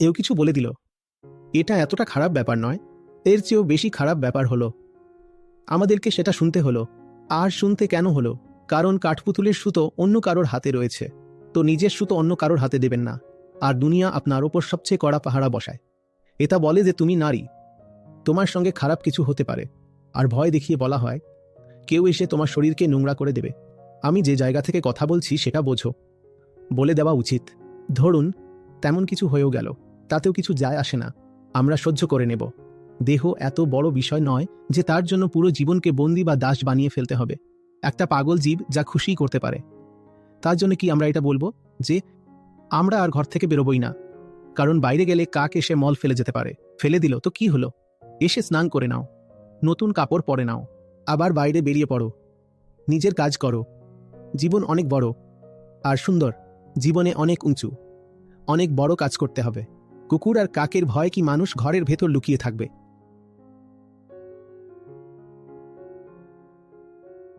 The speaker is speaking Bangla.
এও কিছু বলে দিল। এটা এতটা খারাপ ব্যাপার নয়, এর চেয়েও বেশি খারাপ ব্যাপার হলো আমাদেরকে সেটা শুনতে হলো। আর শুনতে কেন হলো? কারণ কাঠপুতুলের সুতো অন্য কারোর হাতে রয়েছে, তো নিজের সুতো অন্য কারোর হাতে দেবেন না। আর দুনিয়া আপনার ওপর সবচেয়ে কড়া পাহারা বসায়। এটা বলে যে তুমি নারী, তোমার সঙ্গে খারাপ কিছু হতে পারে। আর ভয় দেখিয়ে বলা হয় কেউ এসে তোমার শরীরকে নোংরা করে দেবে। আমি যে জায়গা থেকে কথা বলছি সেটা বোঝো। বলে দেওয়া উচিত। ধরুন তেমন কিছু হয়েও গেল, তাতেও কিছু যায় আসে না, আমরা সহ্য করে নেব। দেহ এত বড় বিষয় নয় যে তার জন্য পুরো জীবনকে বন্দি বা দাস বানিয়ে ফেলতে হবে। একটা পাগল জীব যা খুশিই করতে পারে। তার জন্য কি আমরা এটা বলবো যে আমরা আর ঘর থেকে বেরোবই না? কারণ বাইরে গেলে কাক এসে মল ফেলে যেতে পারে। ফেলে দিল তো কি হলো? এসে স্নান করে নাও, নতুন কাপড় পরে নাও, আবার বাইরে বেরিয়ে পড়ো, নিজের কাজ করো। জীবন অনেক বড় আর সুন্দর, জীবনে অনেক উঁচু, অনেক বড় কাজ করতে হবে। কুকুর আর কাকের ভয় কি মানুষ ঘরের ভেতর লুকিয়ে থাকবে?